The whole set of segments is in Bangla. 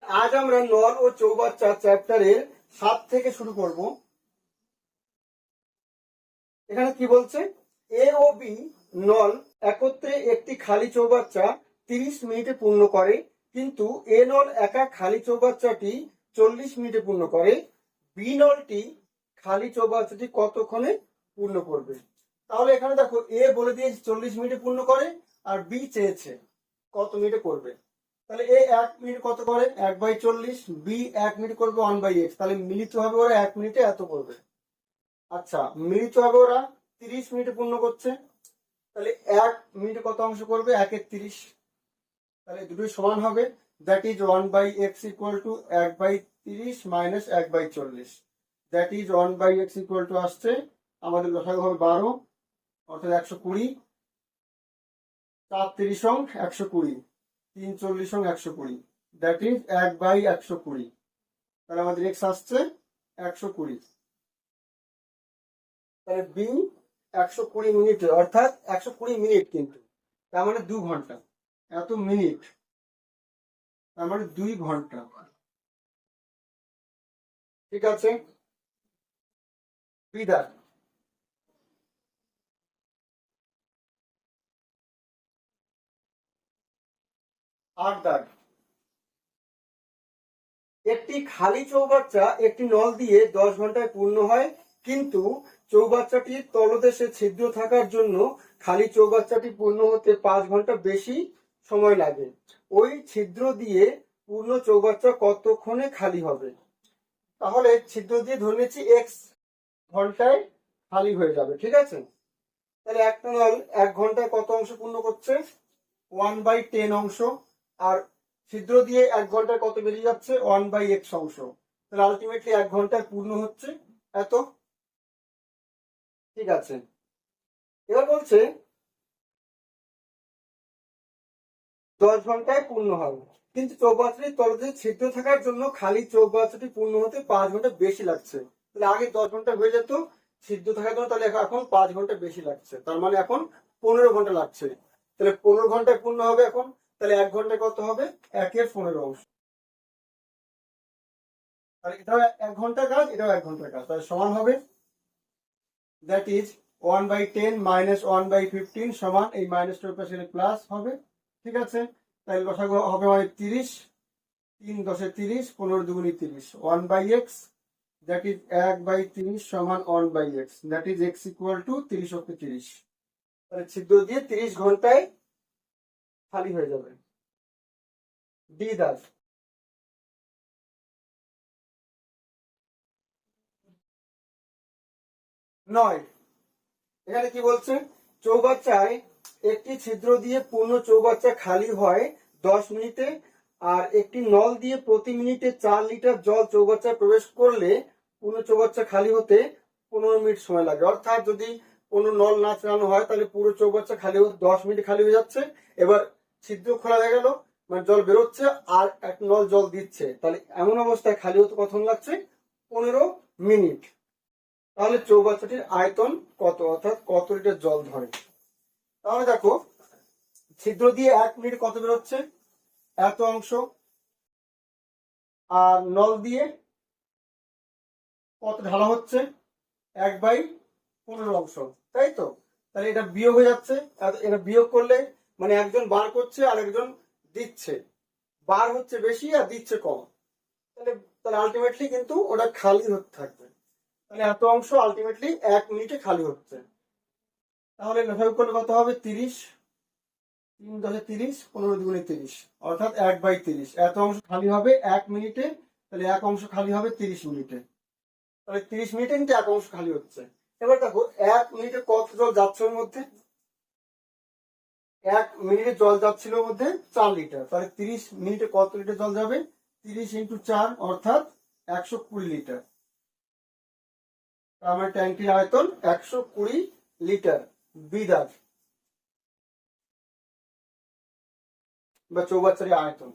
আজ আমরা নল ও চৌবাচ্চা চ্যাপ্টারের 7 থেকে শুরু করব। এখানে কি বলছে, এ ও বি নল একত্রে একটি খালি চৌবাচ্চা 30 মিনিটে পূর্ণ করে, কিন্তু এ নল একা খালি চৌবাচ্চাটি 40 মিনিটে পূর্ণ করে। বি নলটি খালি চৌবাচ্চাটি কতক্ষণে পূর্ণ করবে? তাহলে এখানে দেখো, এ বলে দিয়েছে 40 মিনিটে পূর্ণ করে, আর বি চেয়েছে কত মিনিটে করবে। তাহলে এ 1 মিনিট কত করে, 1/40। বি 1 মিনিট করবে 1/x, তাহলে মিলিত হবে ওরা 1 মিনিটে এত করবে। আচ্ছা, মিলিত হবে ওরা 30 মিনিটে পূর্ণ করছে, তাহলে 1 মিনিটে কত অংশ করবে, 1 এর 30, তাহলে দুটোই সমান হবে। That is 1/x equal to 1/30 minus 1/40। That is 1/x equal to আসছে আমাদের লসাগু হবে 12, অর্থাৎ 120। 4 30 অঙ্ক 120, 3 40 অঙ্ক 120, দ্যাট ইজ 1/120। তাহলে আমাদের এক্স আসছে 120। তাহলে বি 120 মিনিটে, অর্থাৎ 120 মিনিট, কিন্তু তার মানে 2 ঘন্টা। এত মিনিট তার মানে 2 ঘন্টা। ঠিক আছে, বিদায়। 8 দাগ। একটি খালি চৌবাচ্চা একটি নল দিয়ে 10 ঘন্টায় পূর্ণ হয়, কিন্তু চৌবাচ্চাটির তলদেশে ছিদ্র থাকার জন্য খালি চৌবাচ্চাটি পূর্ণ হতে 5 ঘন্টা বেশি সময় লাগে। ওই ছিদ্র দিয়ে পূর্ণ চৌবাচ্চা কতক্ষণে খালি হবে? তাহলে ছিদ্র দিয়ে ধরে নিচ্ছি এক্স ঘন্টায় খালি হয়ে যাবে। ঠিক আছে, তাহলে একটা নল 1 ঘন্টায় কত অংশ পূর্ণ করছে, 1/10 অংশ। আর ছিদ্র দিয়ে 1 ঘন্টায় কত বেরিয়ে যাচ্ছে, 1/x অংশ। তাহলে আলটিমেটলি 1 ঘন্টায় পূর্ণ হচ্ছে এত। ঠিক আছে, এবার বলছে 10 ঘন্টায় পূর্ণ হবে, কিন্তু চৌবাচ্চাটির তলদেশে ছিদ্র থাকার জন্য খালি চৌবাচ্চাটি পূর্ণ হতে 5 ঘন্টা বেশি লাগছে। তাহলে আগে 10 ঘন্টা হয়ে যেত ছিদ্র থাকার জন্য, তাহলে এখন 5 ঘন্টা বেশি লাগছে, তার মানে এখন 15 ঘন্টা লাগছে। তাহলে 15 ঘন্টায় পূর্ণ হবে এখন। তাহলে 1 ঘন্টায় কত হবে, 1 এর 15 অংশ। তাহলে এটাও 1 ঘন্টার কাজ, এটাও 1 ঘন্টার কাজ, তাহলে সমান হবে। দ্যাট ইজ 1/10 মাইনাস 1/15 সমান, এই মাইনাসটার পাশে প্লাস হবে। ঠিক আছে, তাহলে লসাগু হবে মানে 30, 3 10 30, 15 দুগুণে 30, 1/x, দ্যাট ইজ 1/30 সমান 1/x, that is x equal to 30 অক্ষে 30। তাহলে ছিদ্র দিয়ে 30 ঘন্টায় খালি হয়ে যাবে। ডি দাস। 9, এখানে কি বলছে, চৌবাচ্চায় একটি ছিদ্র দিয়ে পূর্ণ চৌবাচ্চা খালি হয় 10 মিনিটে, আর একটি নল দিয়ে প্রতি মিনিটে 4 লিটার জল চৌবাচ্চায় প্রবেশ করলে পূর্ণ চৌবাচ্চা খালি হতে 15 মিনিট সময় লাগে। অর্থাৎ যদি কোনো নল না চালানো হয় তাহলে পুরো চৌবাচ্চা খালি হতে 10 মিনিট খালি হয়ে যাচ্ছে। এবার ছিদ্র খোলা হয়ে গেল, মানে জল বেরোচ্ছে আর এক নল জল দিচ্ছে, তাহলে এমন অবস্থায় খালি হতে কতক্ষণ লাগছে, 15 মিনিট। তাহলে চৌবাচ্চাটির আয়তন কত, অর্থাৎ কত লিটার জল ধরে। তাহলে দেখো, ছিদ্র দিয়ে 1 মিনিট কত বেরোচ্ছে, এত অংশ, আর নল দিয়ে কত ঢালা হচ্ছে, 1/15 অংশ, তাই তো। তাহলে এটা বিয়োগ হয়ে যাচ্ছে, এটা বিয়োগ করলে মানে একজন বার করছে আর একজন দিচ্ছে, বার হচ্ছে বেশি আর দিচ্ছে কম, তাহলে তাহলে আলটিমেটলি কিন্তু ওটা খালি হতে থাকবে। তাহলে এত অংশ আলটিমেটলি 1 মিনিটে খালি হচ্ছে। তাহলে লসাগু করলে কত হবে, 30, 3 10 30, 15 দুগুণে 30, অর্থাৎ 1/30। এত অংশ খালি হবে 1 মিনিটে, তাহলে এক অংশ খালি হবে 30 মিনিটে। তাহলে 30 মিনিটে কিন্তু এক অংশ খালি হচ্ছে। এবার দেখো 1 মিনিটে কত জল যাচ্ছে ওর মধ্যে, 1 মিনিটে জল যাচ্ছিল ওর মধ্যে 4 লিটার, তাহলে 30 মিনিটে কত লিটার জল যাবে, 30 ইন্টু 4, অর্থাৎ 120 লিটার। আমার ট্যাঙ্কির আয়তন 120 লিটার। বিদার বা চৌবাচ্চার আয়তন।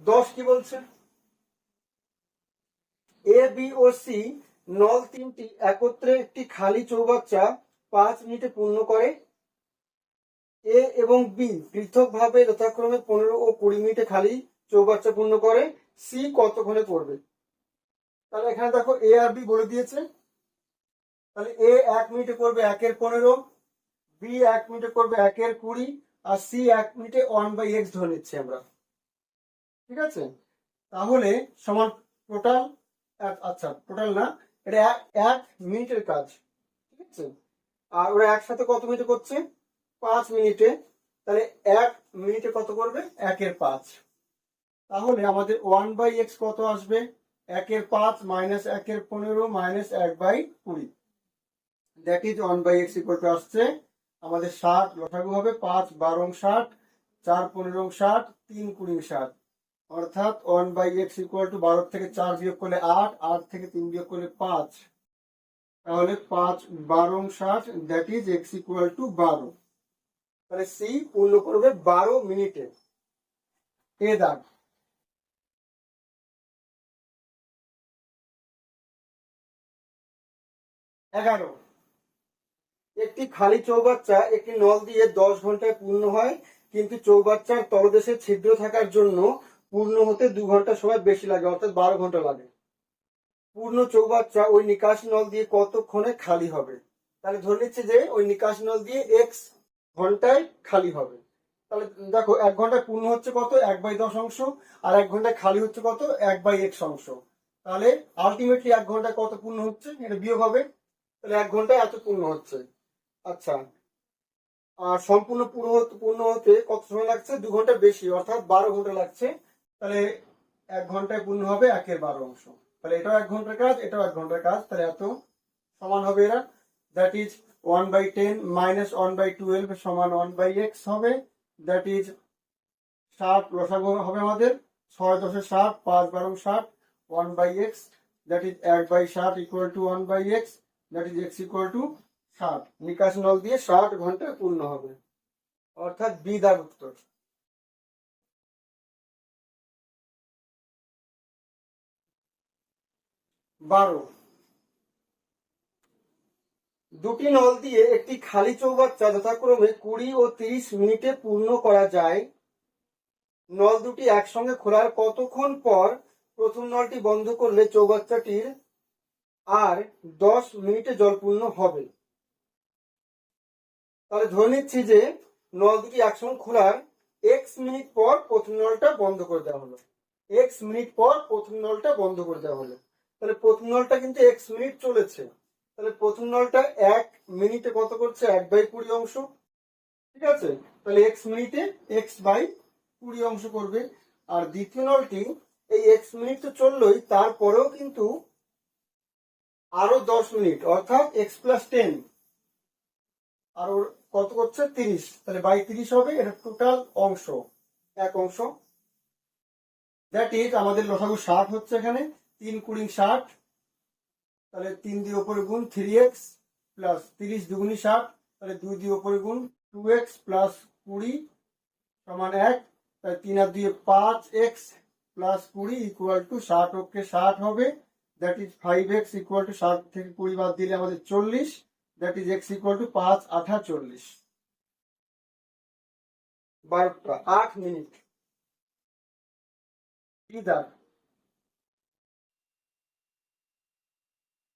10 কি বলছে, এ বি ও সি নল 3টি একত্রে একটি খালি চৌবাচ্চা 5 মিনিটে পূর্ণ করে। এ এবং বি পৃথকভাবে যথাক্রমে 15 ও 20 মিনিটে খালি চৌবাচ্চা পূর্ণ করে, সি কতক্ষণে করবে? তাহলে এখানে দেখো এ আর বি বলে দিয়েছে। তাহলে এ 1 মিনিটে করবে 1/15, বি 1 মিনিটে করবে 1/20, আর সি 1 মিনিটে 1/x ধরে নিচ্ছি আমরা। ঠিক আছে, তাহলে সমান টোটাল, আচ্ছা টোটাল না, এটা 1 মিনিটের কাজ। ঠিক আছে, আর ওরা একসাথে কত মিনিটে করছে? 5 মিনিটে। তাহলে 1 মিনিটে কত করবে? 1/5। তাহলে আমাদের 1/x কত আসবে? 1/5 minus 1/15 minus 1/20, that is 1/x equal to আসছে আমাদের 60। লসাগু হবে 5 12 60, 4 15 60, 3 20 60, অর্থাৎ 1/x ইকুয়াল টু 12 থেকে 4 বিয়োগ করলে 8, 8 থেকে 3 বিয়োগ করলে 5, তাহলে 5 12 60, that is x equal to 12। তাহলে সি পূর্ণ করবে 12 মিনিটে। এ দাগ। 11, একটি খালি চৌবাচ্চা একটি নল দিয়ে 10 ঘন্টায় পূর্ণ হয়, কিন্তু চৌবাচ্চার তলদেশে ছিদ্র থাকার জন্য পূর্ণ হতে 2 ঘন্টা সময় বেশি লাগে, অর্থাৎ 12 ঘন্টা লাগে। পূর্ণ চৌবাচ্চা ওই নিকাশি নল দিয়ে কতক্ষণে খালি হবে? তাহলে ধরে নিচ্ছে যে ওই নিকাশি নল দিয়ে x ঘন্টায় খালি হবে। তাহলে দেখো 1 ঘন্টায় পূর্ণ হচ্ছে কত? 1/10 অংশ, আর 1 ঘন্টায় খালি হচ্ছে কত? 1/x অংশ। তাহলে আলটিমেটলি 1 ঘন্টায় কত পূর্ণ হচ্ছে? এটা বিয়োগ হবে। তাহলে 1 ঘন্টায় এত পূর্ণ হচ্ছে। আচ্ছা, আর সম্পূর্ণ পূর্ণ হতে কত সময় লাগছে? 2 ঘন্টা বেশি, অর্থাৎ 12 ঘন্টা লাগছে। তাহলে 1 ঘন্টায় পূর্ণ হবে 1/12 অংশ। তাহলে এটাও 1 ঘন্টার কাজ, এটাও 1 ঘন্টার কাজ, তাহলে এত সমান হবে এরা। দ্যাট ইজ 1/10 মাইনাস 1/12 সমান 1/x হবে। দ্যাট ইজ 60, লসাগু হবে আমাদের 6 10 60, 5 12 60, 1/x, that is 1/60 equal to 1/x, that is x equal to 60। নিকাশ নল দিয়ে 60 ঘন্টায় পূর্ণ হবে, অর্থাৎ বি দাগ উত্তর। 12, দুটি নল দিয়ে একটি খালি চৌবাচ্চা যথাক্রমে 20 ও 30 মিনিটে পূর্ণ করা যায়। নল দুটি একসঙ্গে খোলার কতক্ষণ পর প্রথম নলটি বন্ধ করলে চৌবাচ্চাটির আর 10 মিনিটে জলপূর্ণ হবে? তাহলে ধরে নিচ্ছি যে নল দুটি একসঙ্গে খোলার x মিনিট পর প্রথম নলটা বন্ধ করে দেওয়া হলো, x মিনিট পর প্রথম নলটা বন্ধ করে দেওয়া হলো। তাহলে প্রথম নলটা কিন্তু x মিনিট চলেছে, তাহলে প্রথম নলটা 1 মিনিটে কত করছে? 1/20 অংশ। ঠিক আছে, তাহলে x মিনিটে x/20 অংশ করবে। আর দ্বিতীয় নলটি এই x মিনিট তো চললোই, তারপরেও কিন্তু আরো 10 মিনিট, অর্থাৎ x + 10, আর ওর কত করছে? 30, তাহলে 30 হবে। এটা টোটাল অংশ, এক অংশ। দ্যাট ইজ আমাদের লসাগু 60 হচ্ছে এখানে, 3 20 60, তাহলে 3 দিয়ে উপরে গুণ 3x প্লাস 30 দুগুণী 60, তাহলে 2 দিয়ে উপরে গুণ 2x প্লাস 20 সমান 1, তাহলে 3 আর 2 5x প্লাস 20 ইকুয়াল টু 60, ওকে 60 হবে। That is 5x equal to 60 থেকে 20 বাদ দিলে আমাদের 40, that is x equal to 5 8 40। 12টা 8 minute. কি দাগ?